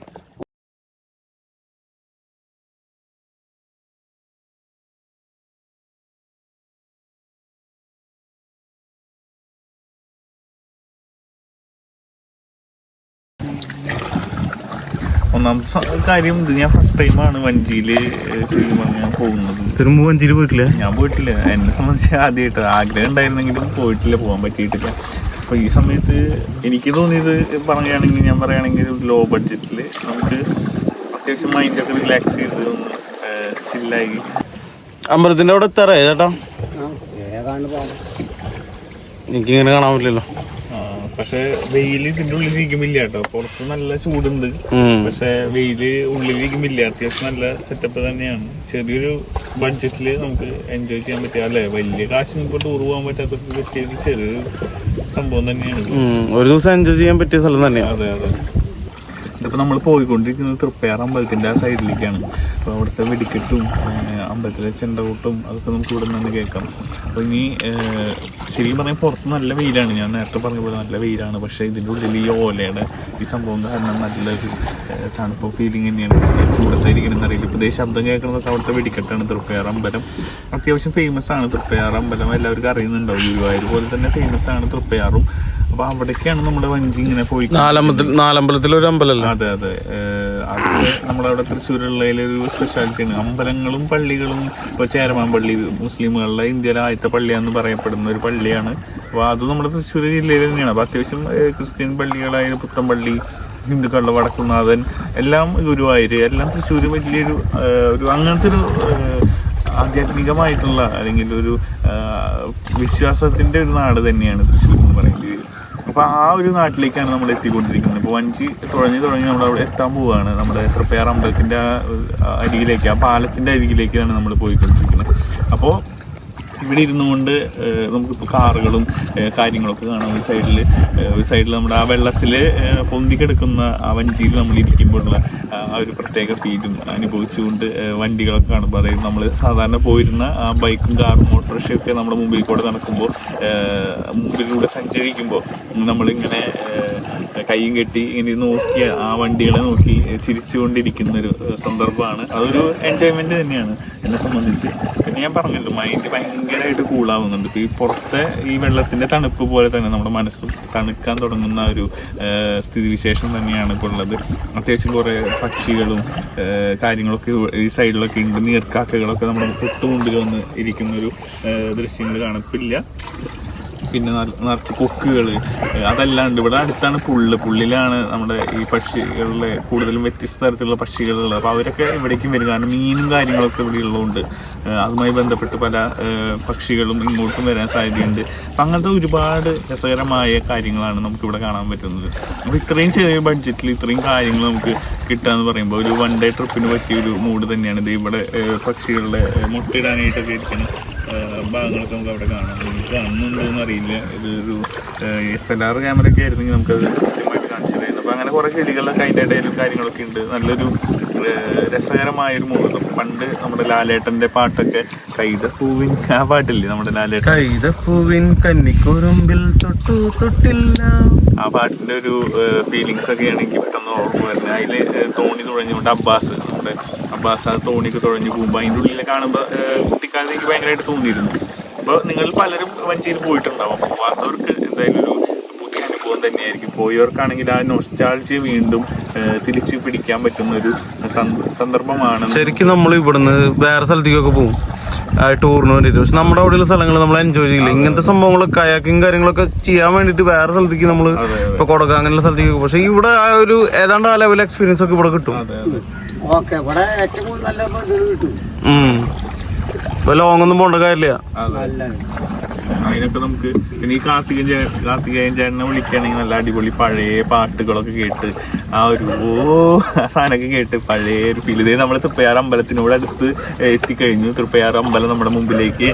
ഒന്നാമത്തെ കാര്യം ഇത് ഞാൻ ഫസ്റ്റ് ടൈമാണ് വഞ്ചിയില് ശരിക്കും പറഞ്ഞാൽ പോകുന്നത്. തിരുമ്പ് വഞ്ചിയിൽ പോയിട്ടില്ല? ഞാൻ പോയിട്ടില്ല. എന്നെ സംബന്ധിച്ച് ആദ്യമായിട്ട് ആഗ്രഹം ഉണ്ടായിരുന്നെങ്കിലും പോയിട്ടില്ല, പോകാൻ പറ്റിയിട്ടില്ല. അപ്പോൾ ഈ സമയത്ത് എനിക്ക് തോന്നിയത് ഞാൻ പറയുകയാണെങ്കിൽ ലോ ബഡ്ജറ്റിൽ നമുക്ക് അത്യാവശ്യം മൈൻഡൊക്കെ റിലാക്സ് ചെയ്ത് ഒന്ന് ചില്ലായി. അമ്പലത്തിന്റെ അവിടെ എത്താറേ ചേട്ടാ? എനിക്കിങ്ങനെ കാണാൻ പറ്റില്ലല്ലോ. പക്ഷെ വെയില് ഇതിന്റെ ഉള്ളിലിരിക്കുമില്ല കേട്ടോ. പുറത്ത് നല്ല ചൂടുണ്ട്, പക്ഷെ വെയില് ഉള്ളിലിരിക്കുമില്ല. അത്യാവശ്യം നല്ല സെറ്റപ്പ് തന്നെയാണ്. ചെറിയൊരു ബഡ്ജറ്റില് നമുക്ക് എൻജോയ് ചെയ്യാൻ പറ്റിയ, അല്ലെ, വലിയ കാശിന് ഇപ്പൊ ടൂർ പോകാൻ പറ്റാത്തവർക്ക് പറ്റിയ ചെറിയൊരു സംഭവം തന്നെയാണ്. ഒരു ദിവസം എൻജോയ് ചെയ്യാൻ പറ്റിയ സ്ഥലം തന്നെയാണ്. അതെ അതെ. ഇതിപ്പോൾ നമ്മൾ പോയിക്കൊണ്ടിരിക്കുന്നത് തൃപ്പയാർ അമ്പലത്തിൻ്റെ ആ സൈഡിലേക്കാണ്. അപ്പോൾ അവിടുത്തെ വെടിക്കെട്ടും അമ്പലത്തിലെ ചെണ്ടകൂട്ടും അതൊക്കെ നമുക്ക് ഇവിടെ നിന്ന് കേൾക്കാം. അപ്പോൾ ഇനി ശരിക്കും പറഞ്ഞാൽ പുറത്ത് നല്ല വെയിലാണ്. ഞാൻ നേരത്തെ പറഞ്ഞ പോലെ നല്ല വെയിലാണ്. പക്ഷേ ഇതിൻ്റെ ഉള്ളിൽ ഈ ഓലയുടെ ഈ സംഭവം കാരണം നല്ലൊരു തണുപ്പ് ഫീലിംഗ് തന്നെയാണ്. ചൂടത്തായിരിക്കണമെന്ന് അറിയില്ല. ഇപ്പോൾ ഇതേ ശബ്ദം കേൾക്കണതൊക്കെ അവിടുത്തെ വെടിക്കെട്ടാണ്. തൃപ്പയാർ അമ്പലം അത്യാവശ്യം ഫേമസ് ആണ്. തൃപ്പയാർ അമ്പലം എല്ലാവർക്കും അറിയുന്നുണ്ടാവും. ഗുരുവായൂർ പോലെ തന്നെ ഫേമസ് ആണ് തൃപ്പയാറും. അപ്പോൾ അവിടേക്കാണ് നമ്മുടെ വഞ്ചി ഇങ്ങനെ പോയി. നാലമ്പലത്തിലൊരു അമ്പലമല്ല? അതെ അതെ. അതൊക്കെ നമ്മളവിടെ തൃശ്ശൂരുള്ളതിലൊരു സ്പെഷ്യാലിറ്റിയാണ്. അമ്പലങ്ങളും പള്ളികളും ഇപ്പോൾ ചേരമാൻ പള്ളി മുസ്ലിമുകളുടെ ഇന്ത്യയിലെ ആദ്യത്തെ പള്ളിയാണെന്ന് പറയപ്പെടുന്ന ഒരു പള്ളിയാണ്. അപ്പോൾ അത് നമ്മുടെ തൃശ്ശൂർ ജില്ലയിൽ തന്നെയാണ്. അപ്പോൾ അത്യാവശ്യം ക്രിസ്ത്യൻ പള്ളികളായ പുത്തൻപള്ളി, ഹിന്ദുക്കളുടെ വടക്കുന്നാഥൻ, എല്ലാം ഗുരുവായൂർ, എല്ലാം തൃശ്ശൂർ വലിയൊരു ഒരു അങ്ങനത്തെ ഒരു ആധ്യാത്മികമായിട്ടുള്ള അല്ലെങ്കിൽ ഒരു വിശ്വാസത്തിൻ്റെ ഒരു നാട് തന്നെയാണ് തൃശ്ശൂർ എന്ന് പറയുന്നത്. അപ്പോൾ ആ ഒരു നാട്ടിലേക്കാണ് നമ്മൾ എത്തിക്കൊണ്ടിരിക്കുന്നത്. ഇപ്പോൾ വഞ്ചി തുടങ്ങി നമ്മൾ അവിടെ എത്താൻ പോവുകയാണ്. നമ്മുടെ തൃപ്പയാർ അമ്പലത്തിൻ്റെ അരികിലേക്ക്, ആ പാലത്തിൻ്റെ അരികിലേക്കാണ് നമ്മൾ പോയിക്കൊണ്ടിരിക്കുന്നത്. അപ്പോൾ ഇവിടെ ഇരുന്നുകൊണ്ട് നമുക്കിപ്പോൾ കാറുകളും കാര്യങ്ങളൊക്കെ കാണാം. ഒരു സൈഡിൽ നമ്മുടെ ആ വെള്ളത്തിൽ പൊന്തിക്കെടുക്കുന്ന ആ വഞ്ചിയിൽ നമ്മൾ ഇരിക്കുമ്പോഴുള്ള ആ ഒരു പ്രത്യേക ഫീലും അനുഭവിച്ചുകൊണ്ട് വണ്ടികളൊക്കെ കാണുമ്പോൾ, അതായത് നമ്മൾ സാധാരണ പോയിരുന്ന ആ ബൈക്കും കാറും ഓട്ടോറിക്ഷയൊക്കെ നമ്മുടെ മുമ്പിൽ കൂടെ നടക്കുമ്പോൾ, മുമ്പിലൂടെ സഞ്ചരിക്കുമ്പോൾ നമ്മളിങ്ങനെ കൈയും കെട്ടി ഇങ്ങനെ നോക്കി ആ വണ്ടികളെ നോക്കി ചിരിച്ചുകൊണ്ടിരിക്കുന്നൊരു സന്ദർഭമാണ്. അതൊരു എൻജോയ്മെൻറ്റ് തന്നെയാണ് എന്നെ സംബന്ധിച്ച്. പിന്നെ ഞാൻ പറഞ്ഞല്ലോ, മൈൻഡ് ഭയങ്കരമായിട്ട് കൂളാവുന്നുണ്ട്. ഇപ്പോൾ ഈ പുറത്തെ ഈ വെള്ളത്തിൻ്റെ തണുപ്പ് പോലെ തന്നെ നമ്മുടെ മനസ്സും തണുക്കാൻ തുടങ്ങുന്ന ഒരു സ്ഥിതിവിശേഷം തന്നെയാണ് ഇപ്പോൾ ഉള്ളത്. അത്യാവശ്യം കുറേ പക്ഷികളും കാര്യങ്ങളൊക്കെ ഈ സൈഡിലൊക്കെ ഉണ്ട്. നീർക്കാക്കകളൊക്കെ നമ്മുടെ തൊട്ട് മുമ്പിൽ വന്ന് ഇരിക്കുന്നൊരു ദൃശ്യങ്ങൾ കാണപ്പില്ല. പിന്നെ നിറച്ച് കൊക്കുകൾ അതെല്ലാം ഉണ്ട്. ഇവിടെ അടുത്താണ് പുള്ളിലാണ് നമ്മുടെ ഈ പക്ഷികളിലെ കൂടുതലും വ്യത്യസ്ത തരത്തിലുള്ള പക്ഷികളുള്ളത്. അപ്പോൾ അവരൊക്കെ ഇവിടേക്കും വരും. കാരണം മീനും കാര്യങ്ങളൊക്കെ ഇവിടെ ഉള്ളതുകൊണ്ട് അതുമായി ബന്ധപ്പെട്ട് പല പക്ഷികളും ഇങ്ങോട്ടും വരാൻ സാധ്യതയുണ്ട്. അപ്പം അങ്ങനത്തെ ഒരുപാട് രസകരമായ കാര്യങ്ങളാണ് നമുക്കിവിടെ കാണാൻ പറ്റുന്നത്. അപ്പോൾ ഇത്രയും ചെറിയ ബഡ്ജറ്റിൽ ഇത്രയും കാര്യങ്ങൾ നമുക്ക് കിട്ടുക എന്ന് പറയുമ്പോൾ ഒരു വൺ ഡേ ട്രിപ്പിന് പറ്റിയൊരു മൂഡ് തന്നെയാണ്. ഇത് ഇവിടെ പക്ഷികളുടെ മുട്ടയിടാനായിട്ടൊക്കെ ഇരിക്കണം ഭാഗങ്ങളൊക്കെ നമുക്ക് അവിടെ കാണാം. നമുക്ക് കാണുന്നുണ്ടോയെന്ന് അറിയില്ല. ഇതൊരു SLR ക്യാമറ ഒക്കെ ആയിരുന്നെങ്കിൽ നമുക്കത് കൃത്യമായിട്ട് കാണിച്ചു തരുന്നത്. അപ്പോൾ അങ്ങനെ കുറെ ചെടികളൊക്കെ അതിൻ്റെ ഇടയിലും കാര്യങ്ങളൊക്കെ ഉണ്ട്. നല്ലൊരു രസകരമായൊരു മുഹൂർത്തം. പണ്ട് നമ്മുടെ ലാലേട്ടന്റെ പാട്ടൊക്കെ കൈതപ്പൂവിൻ ആ പാട്ടില്ലേ നമ്മുടെ ലാലേട്ടൻ, കൈതപ്പൂവിൻ കന്നിക്കുറുമ്പിൽ തൊട്ടു തൊട്ടില്ല, ആ പാട്ടിന്റെ ഒരു ഫീലിങ്സ് ഒക്കെയാണ് എനിക്ക് പെട്ടെന്ന് ഓർമ്മ വരുന്നത്. അതില് തോണി തുഴഞ്ഞുകൊണ്ട് നമ്മുടെ അബ്ബാസ് ആ തോണിക്ക് തുഴഞ്ഞു പോകുമ്പോൾ അതിൻ്റെ ഉള്ളിൽ കാണുമ്പോൾ കുട്ടിക്കാലത്ത് എനിക്ക് ഭയങ്കരമായിട്ട് തോന്നിയിരുന്നു. അപ്പോൾ നിങ്ങൾ പലരും വഞ്ചിയിൽ പോയിട്ടുണ്ടാവും. പോകാത്തവർക്ക് എന്തായാലും ഒരു പുതിയ അനുഭവം തന്നെയായിരിക്കും. പോയവർക്കാണെങ്കിൽ ആ നൊസ്റ്റാൾജിയ വീണ്ടും തിരിച്ച് പിടിക്കാൻ പറ്റുന്ന ഒരു സന്ദർഭമാണ്. ശരിക്കും നമ്മൾ ഇവിടുന്ന് വേറെ സ്ഥലത്തേക്കൊക്കെ പോകും ടൂറിന് വേണ്ടിയിട്ട്. പക്ഷെ നമ്മുടെ അവിടെയുള്ള സ്ഥലങ്ങൾ നമ്മൾ എൻജോയ് ചെയ്യില്ല. ഇങ്ങനത്തെ സംഭവങ്ങളൊക്കെ കയാക്കിങ് കാര്യങ്ങളൊക്കെ ചെയ്യാൻ വേണ്ടിയിട്ട് വേറെ സ്ഥലത്തേക്ക് നമ്മൾ ഇപ്പൊ കൊടക അങ്ങനെയുള്ള സ്ഥലത്തേക്ക് പോകും. പക്ഷെ ഇവിടെ ആ ഒരു ഏതാണ്ട് ആ ലെവൽ എക്സ്പീരിയൻസ് ഒക്കെ ഇവിടെ കിട്ടും. ഓക്കെ, ഇവിടെ ഏറ്റവും കൂടുതൽ നല്ല ഇത് കിട്ടും. ഇപ്പൊ ലോങ് ഒന്നും പോണ്ട കാര്യമില്ല. അതിനൊക്കെ നമുക്ക് പിന്നെ ഈ കാർത്തികേയൻ ചേട്ടനെ വിളിക്കുകയാണെങ്കിൽ നല്ല അടിപൊളി പഴയ പാട്ടുകളൊക്കെ കേട്ട് ആ ഒരു ആ സാധനമൊക്കെ കേട്ട് പഴയ ഒരു ഫീൽ. ഇതേ നമ്മൾ തൃപ്പയാർ അമ്പലത്തിനോട് അടുത്ത് എത്തിക്കഴിഞ്ഞു. തൃപ്പയാർ അമ്പലം നമ്മുടെ മുമ്പിലേക്ക്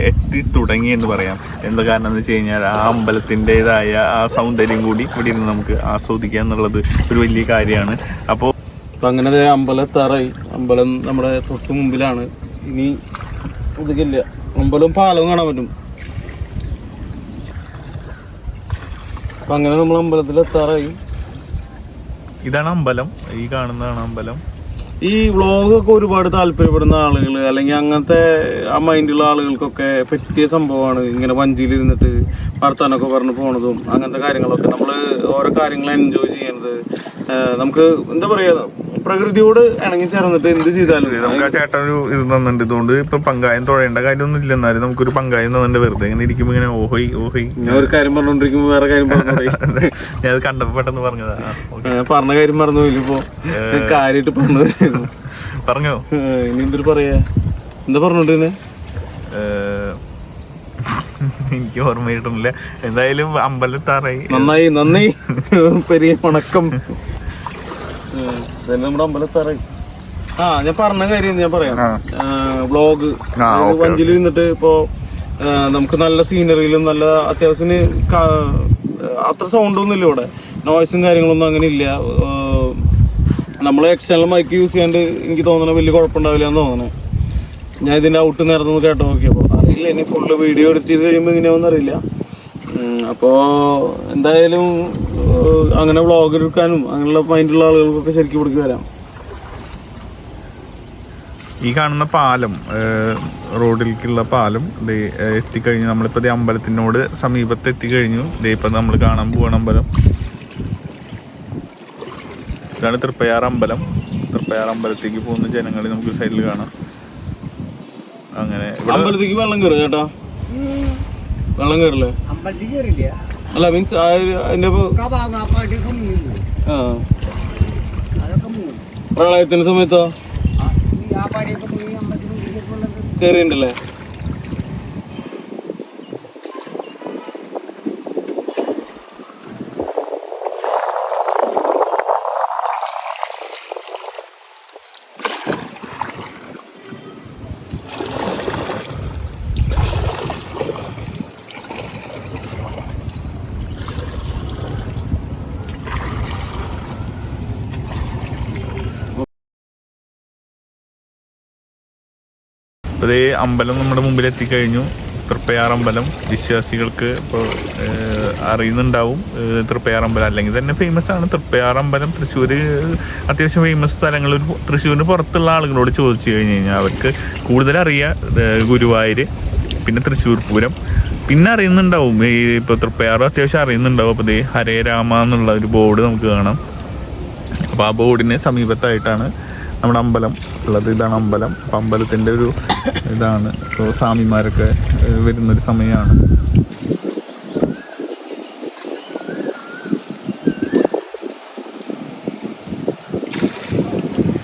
എത്തി തുടങ്ങി എന്ന് പറയാം. എന്താ കാരണം എന്ന് വെച്ച് കഴിഞ്ഞാൽ ആ അമ്പലത്തിൻ്റെതായ ആ സൗന്ദര്യം കൂടി ഇവിടെ ഇരുന്ന് നമുക്ക് ആസ്വദിക്കുക എന്നുള്ളത് ഒരു വലിയ കാര്യമാണ്. അപ്പോൾ അങ്ങനെ അമ്പലം എത്താറായി. അമ്പലം നമ്മുടെ തൊട്ട് മുമ്പിലാണ്. ഇനി ഒതുക്കില്ല, അമ്പലവും പാലവും കാണാൻ പറ്റും. അപ്പൊ അങ്ങനെ നമ്മൾ അമ്പലത്തിൽ എത്താറായി. ഇതാണ് അമ്പലം, ഈ കാണുന്നതാണ് അമ്പലം. ഈ വ്ളോഗൊക്കെ ഒരുപാട് താല്പര്യപ്പെടുന്ന ആളുകൾ അല്ലെങ്കിൽ അങ്ങനത്തെ ആ മൈൻഡുള്ള ആളുകൾക്കൊക്കെ പറ്റിയ സംഭവമാണ് ഇങ്ങനെ വഞ്ചിയിലിരുന്നിട്ട് വർത്താനൊക്കെ പറഞ്ഞ് പോണതും അങ്ങനത്തെ കാര്യങ്ങളൊക്കെ. നമ്മൾ ഓരോ കാര്യങ്ങൾ എൻജോയ് ചെയ്യണത് നമുക്ക് എന്താ പറയാ, പ്രകൃതിയോട് ഇണങ്ങി ചേർന്നിട്ട് എന്ത് ചെയ്താലും. നമുക്ക് ആ ചേട്ടൻ ഒരു ഇത് തന്നിട്ടുണ്ട്. ഇതുകൊണ്ട് ഇപ്പൊ പങ്കായം തുഴയേണ്ട കാര്യമൊന്നും ഇല്ല. എന്നാലും നമുക്കൊരു പങ്കായം തന്നിട്ട് വെറുതെ ഇങ്ങനെ ഇരിക്കുമ്പോ ഇങ്ങനെ ഓഹോയ് ഓഹോയ് ഞാൻ ഒരു കാര്യം പറഞ്ഞോണ്ടിരിക്കുമ്പോ വേറെ കാര്യം പറഞ്ഞു. ഞാൻ അത് കണ്ടപ്പോ പെട്ടെന്ന് പറഞ്ഞതാ. പറഞ്ഞ കാര്യം മറന്നു പോയിപ്പോ കാര്യമായിട്ട് പറഞ്ഞോ. ഇനി എന്തൊരു പറയാ, എന്താ പറഞ്ഞോണ്ടിരുന്നേ എനിക്ക് ഓർമ്മ കിട്ടുന്നില്ല. എന്തായാലും അമ്പലത്താറായി. നന്നായി പെരിയ വണക്കം. നമ്മുടെ അമ്പലത്താറായി. ഞാൻ പറഞ്ഞ കാര്യം ഞാൻ പറയാം. വ്ളോഗ് വഞ്ചിയിൽ ഇരുന്നിട്ട് ഇപ്പോ നമുക്ക് നല്ല സീനറിയിലും നല്ല അത്യാവശ്യത്തിന് അത്ര സൗണ്ടൊന്നും ഇല്ല ഇവിടെ, നോയ്സും കാര്യങ്ങളൊന്നും അങ്ങനെ ഇല്ല. നമ്മൾ എക്സ്റ്റേണൽ മൈക്ക് യൂസ് ചെയ്യാണ്ട് എനിക്ക് തോന്നണ വലിയ കുഴപ്പമുണ്ടാവില്ല എന്ന് തോന്നണേ. ഞാൻ ഇതിന്റെ ഔട്ട് നേരത്തെ കേട്ടോ നോക്കിയപ്പോൾ അറിയില്ല. ഇനി ഫുള്ള് വീഡിയോ എഡിറ്റ് ചെയ്ത് കഴിയുമ്പോൾ ഇങ്ങനെയാവുമെന്ന് അറിയില്ല. അപ്പോൾ എന്തായാലും അങ്ങനെ വ്ളോഗ് എടുക്കാനും അങ്ങനെയുള്ള മൈൻഡുള്ള ആളുകൾക്കൊക്കെ ശരിക്കും ഇവിടേക്ക് വരാം. ഈ കാണുന്ന പാലം, റോഡിലേക്കുള്ള പാലം എത്തിക്കഴിഞ്ഞു. നമ്മളിപ്പോൾ ഈ അമ്പലത്തിനോട് സമീപത്ത് എത്തിക്കഴിഞ്ഞു. ഇപ്പം നമ്മൾ കാണാൻ പോവാണ് അമ്പലം. ഇതാണ് തൃപ്പയാർ അമ്പലം. തൃപ്പയാർ അമ്പലത്തേക്ക് പോകുന്ന ജനങ്ങളെ നമുക്ക് സൈഡിൽ കാണാം. അങ്ങനെ അമ്പലത്തേക്ക് വെള്ളം കയറും ചേട്ടാ? വെള്ളം കയറില്ലേ? അല്ല മീൻസ് അതിന്റെ പ്രളയത്തിന്റെ സമയത്തോ കയറിയുണ്ടല്ലേ? ഇപ്പോൾ ഈ അമ്പലം നമ്മുടെ മുമ്പിൽ എത്തിക്കഴിഞ്ഞു. തൃപ്പയാർ അമ്പലം വിശ്വാസികൾക്ക് ഇപ്പോൾ അറിയുന്നുണ്ടാവും. തൃപ്പയാർ അമ്പലം അല്ലെങ്കിൽ തന്നെ ഫേമസ് ആണ്. തൃപ്പയാർ അമ്പലം തൃശ്ശൂർ അത്യാവശ്യം ഫേമസ് സ്ഥലങ്ങൾ. തൃശ്ശൂരിന് പുറത്തുള്ള ആളുകളോട് ചോദിച്ചു കഴിഞ്ഞ് കഴിഞ്ഞാൽ അവർക്ക് കൂടുതൽ അറിയുക ഗുരുവായൂർ, പിന്നെ തൃശ്ശൂർ പൂരം, പിന്നെ അറിയുന്നുണ്ടാവും ഈ ഇപ്പോൾ തൃപ്പയാറും അത്യാവശ്യം അറിയുന്നുണ്ടാവും. അപ്പോൾ ഈ ഹരേ രാമ എന്നുള്ള ഒരു ബോർഡ് നമുക്ക് കാണാം. അപ്പോൾ ആ ബോർഡിന് സമീപത്തായിട്ടാണ് നമ്മുടെ അമ്പലം ഉള്ളത്. ഇതാണ് അമ്പലം. അപ്പം അമ്പലത്തിൻ്റെ ഒരു ഇതാണ്. ഇപ്പോൾ സ്വാമിമാരൊക്കെ വരുന്നൊരു സമയമാണ്.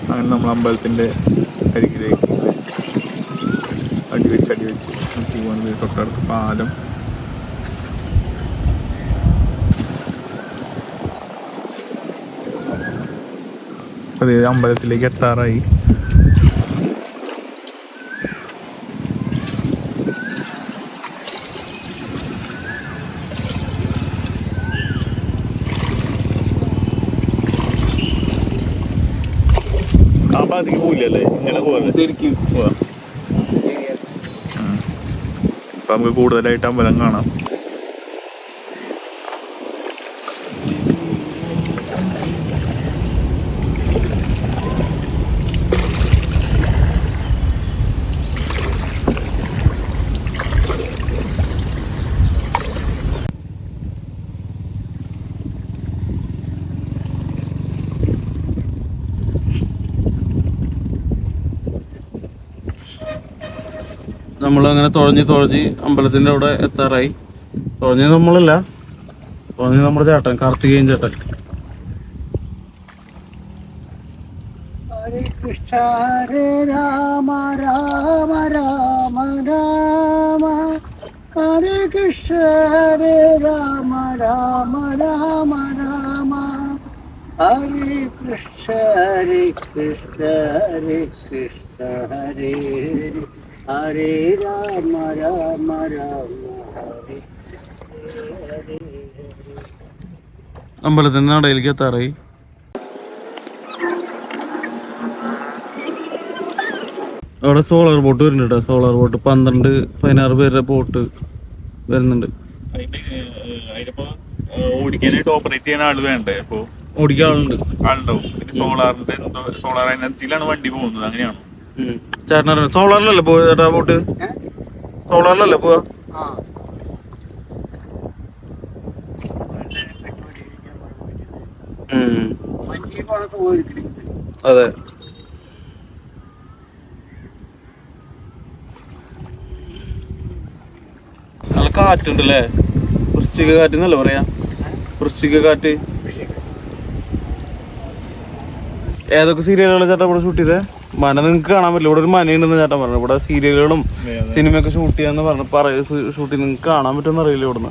അങ്ങനെ നമ്മൾ അമ്പലത്തിൻ്റെ അരികിലേക്ക് അടിവെച്ച് പോകുന്നത്. തൊട്ടടുത്ത് പാലം. അതെ, അമ്പലത്തിലേക്ക് എത്താറായി. ഭാഗത്തേക്ക് പോയില്ലല്ലേ, ഇങ്ങനെ പോലെ പോവാം. അപ്പൊ നമുക്ക് കൂടുതലായിട്ട് അമ്പലം കാണാം. നമ്മളങ്ങനെ തുഴഞ്ഞ് അമ്പലത്തിന്റെ അവിടെ എത്താറായി. തുഴഞ്ഞ് നമ്മളല്ല, തുഴഞ്ഞ് നമ്മുടെ ചേട്ടൻ, കാർത്തികേയൻ ചേട്ടൻ. ഹരേ കൃഷ്ണ ഹരേ രാമ രാമ രാമ രാമ ഹരേ കൃഷ്ണ ഹരേ രാമ രാമ രാമ രാമ ഹരേ കൃഷ്ണ ഹരേ കൃഷ്ണ ഹരേ കൃഷ്ണ ഹരേ ഹരേ ഹരേ രാമ രാമ രാമ ഹരേ ഹരേ. അമ്പലത്തിന്റെ നടയിലേക്ക് എത്താറായി. അവിടെ സോളാർ ബോട്ട് വരുന്നുണ്ട് കേട്ടോ. സോളാർ ബോട്ട് 12-16 പേരുടെ ബോട്ട് വരുന്നുണ്ട്. ഓടിക്കാനായിട്ട് ഓപ്പറേറ്റ് ചെയ്യാൻ ആള് വേണ്ടേ? അപ്പൊ ഓടിക്കാൻ ആളുണ്ടാവും. പിന്നെ സോളാർ എനർജിയിലാണ് വണ്ടി പോകുന്നത്, അങ്ങനെയാണോ? ചേട്ടൻ സോളാറിലല്ലേ പോവാ ചേട്ടാ ബോട്ട്? സോളാറിലല്ലേ പോവാ? അതെ. നല്ല കാറ്റുണ്ടല്ലേ, വൃശ്ചിക കാറ്റ് എന്നല്ലേ പറയാ, വൃശ്ചിക കാറ്റ്. ഏതൊക്കെ സീരിയലുകളാണ് ചേട്ടാ ഇവിടെ ഷൂട്ട് ചെയ്തേ? മന നിങ്ങൾക്ക് കാണാൻ പറ്റില്ല, ഇവിടെ ഒരു മനയുണ്ടെന്ന് ചേട്ടൻ പറഞ്ഞു. ഇവിടെ സീരിയലുകളും സിനിമയൊക്കെ ഷൂട്ട് ചെയ്യാന്ന് പറഞ്ഞു. ഷൂട്ടിങ് നിങ്ങൾക്ക് കാണാൻ പറ്റുമെന്ന് അറിയില്ല ഇവിടുന്ന്.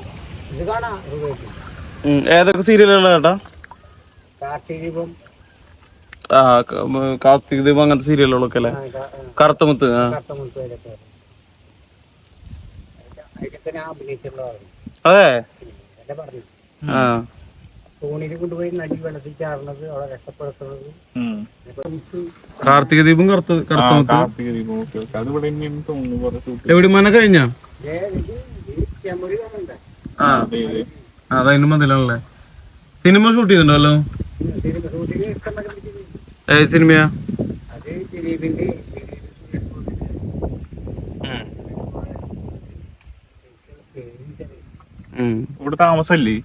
ഏതൊക്കെ സീരിയലുകളാ ചേട്ടാ? കാർത്തിക ദീപം അങ്ങനത്തെ സീരിയലുകളൊക്കെ അല്ലേ? കറുത്തമുത്ത്. അതെ. കാർത്തിക ദീപം എവിടെ മന കഴിഞ്ഞ? അതതിന് മതിലല്ലേ. സിനിമ ഷൂട്ട് ചെയ്തിട്ടുണ്ടല്ലോ. ഏത് സിനിമയാ? ഇവിടെ താമസല്ലേ?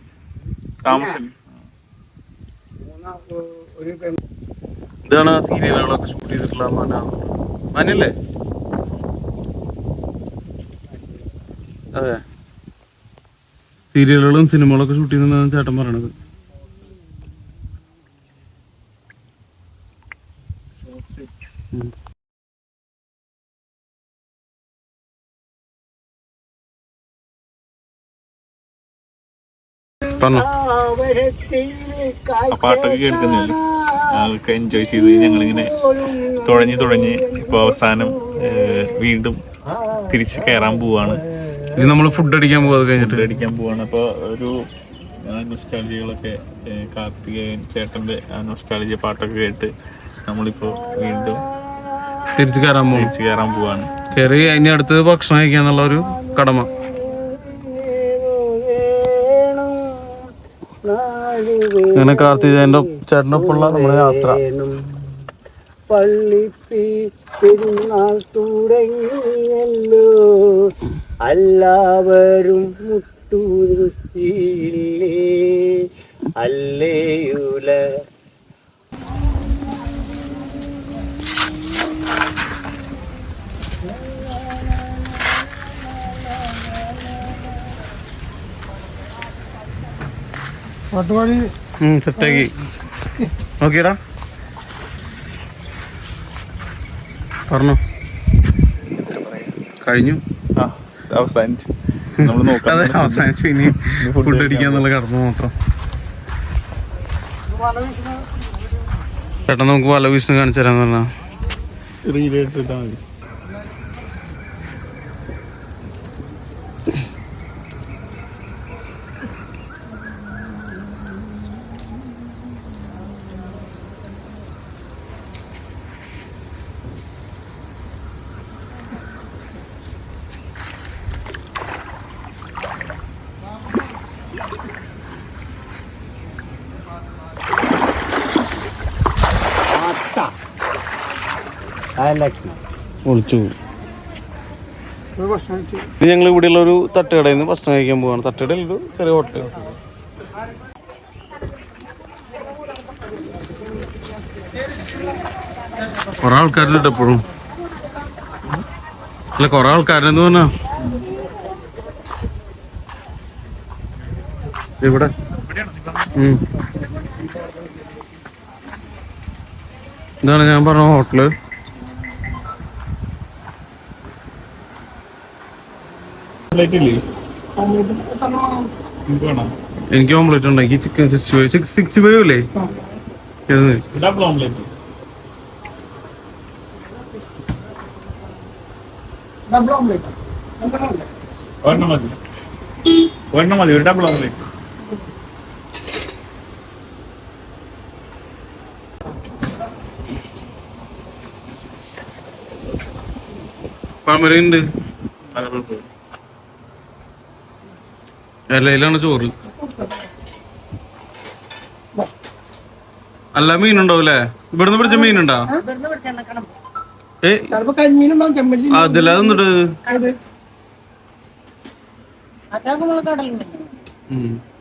ഇതാണ് ആ സീരിയലുകളൊക്കെ ഷൂട്ട് ചെയ്തിട്ടുള്ള മനല്ലേ? അതെ, സീരിയലുകളും സിനിമകളൊക്കെ ഷൂട്ട് ചെയ്യുന്നതാണ് ചേട്ടൻ പറയണത്. പാട്ടൊക്കെ കേൾക്കുന്നില്ല, ആൾക്ക് എൻജോയ് ചെയ്ത് ഞങ്ങളിങ്ങനെ തുഴഞ്ഞ് ഇപ്പൊ അവസാനം വീണ്ടും തിരിച്ച് കയറാൻ പോവാണ്. ഇനി നമ്മൾ ഫുഡ് അടിക്കാൻ പോവാണ്. അപ്പൊ ഒരു നൊസ്റ്റാൾജികളൊക്കെ, കാർത്തികേയൻ ചേട്ടന്റെ നൊസ്റ്റാൾജിയ പാട്ടൊക്കെ കേട്ട് നമ്മളിപ്പോ വീണ്ടും തിരിച്ചു കയറാൻ പോവാണ്. കയറി അതിന് അടുത്ത് ഭക്ഷണം കഴിക്കാന്നുള്ള ഒരു കടമ. അങ്ങനെ കാർത്തികേയന്റെ ചേട്ടനൊപ്പമുള്ള നമ്മുടെ യാത്ര. പള്ളിപ്പി പെരുന്നാൾ തുടങ്ങിയല്ലോ, എല്ലാവരും മുട്ടുകുത്തിയില്ലേ, അല്ലേയുല. സെറ്റാക്കി ഓക്കേടാ, പറഞ്ഞോ. കഴിഞ്ഞു, അവസാനിച്ചു. അവസാനിച്ചു. ഇനി ഫുഡ് അടിക്കാന്നുള്ള കടന്നു മാത്രം. ചേട്ടാ നമുക്ക് വല വീശിന് കാണിച്ചു തരാന്ന് പറഞ്ഞാ റീലെടുത്തിട്ടാ മതി. ഒളിച്ചു പോകും. ഇത് ഞങ്ങൾ ഇവിടെയുള്ള ഒരു തട്ടുകടയിൽ നിന്ന് ഭക്ഷണം കഴിക്കാൻ പോവാണ്. തട്ടുകടയിൽ ഒരു ചെറിയ ഹോട്ടൽ. കുറെ ആൾക്കാരുണ്ട് എപ്പോഴും. അല്ല കുറെ ആൾക്കാരെന്ന് പറഞ്ഞാ ഇവിടെ ഇതാണ് ഞാൻ പറഞ്ഞ ഹോട്ടല്. എനിക്ക് ഓംലെറ്റ് ഉണ്ടാക്കി. ചിക്കൻ 65 അല്ലേ? Double omelette. ഒരെണ്ണം മതി ഒരു ഡബിൾ ഓംലെറ്റ്. പഴമരയുണ്ട്. ഇലയിലാണ് ചോറ്. അല്ല മീനുണ്ടാവൂലേ? ഇവിടുന്ന് പിടിച്ച മീനുണ്ടോ? അതിലാ തിന്നിട്ട്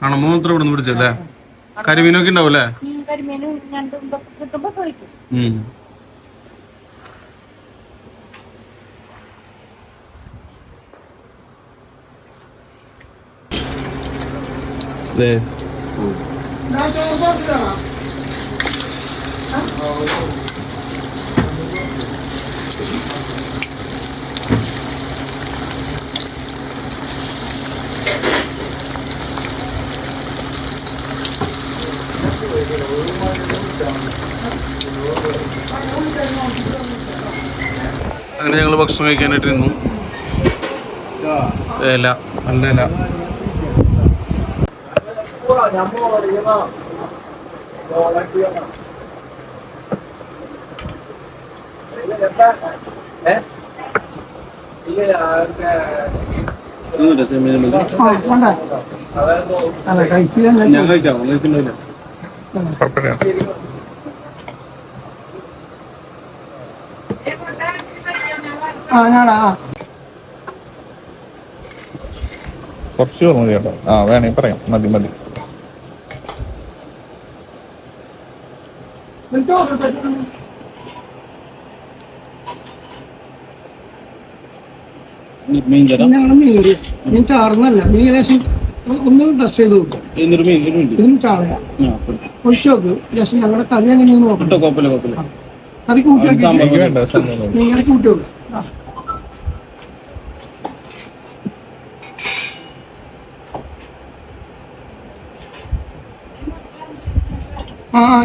കണമ്പ് മാത്രം ഇവിടുന്ന് പിടിച്ചല്ലേ? കരിമീനൊക്കെ ഉണ്ടാവൂലേ? അങ്ങനെ ഞങ്ങള് ഭക്ഷണം കഴിക്കാനായിട്ട് ഇരുന്നു. ഇല നല്ല ഇല. ഞാൻ കഴിക്കാം. കഴിക്കുന്നില്ല. കുറച്ച് മതി കേട്ടോ. വേണമെങ്കിൽ പറയാം. മതി. ഞാൻ ചാർന്നല്ല മീൻ ലേശം ഒന്ന് ടെസ്റ്റ് ചെയ്ത് നോക്കും. ഇതിന് ചാളയാ ഒഴിച്ചു നോക്ക്. ജസ്റ്റ് ഞങ്ങളുടെ കറി എങ്ങനെയെന്ന് നോക്കാം. കറി കൂട്ടി നിങ്ങളെ കൂട്ടി നോക്കും.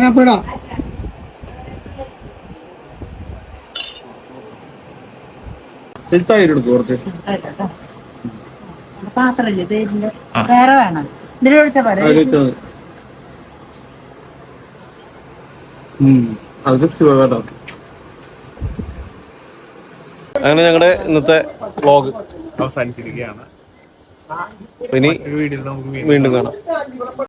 ഞാൻ പോയിടാ. പാത്രമില്ല വേറെ വേണം. ഇതിൽ വിളിച്ചാ പറയാം. അങ്ങനെ ഞങ്ങളുടെ ഇന്നത്തെ വ്ളോഗ് അവസാനിച്ചിരിക്കുകയാണ്. ഇനി വീഡിയോയിൽ നമുക്ക് വീണ്ടും കാണാം.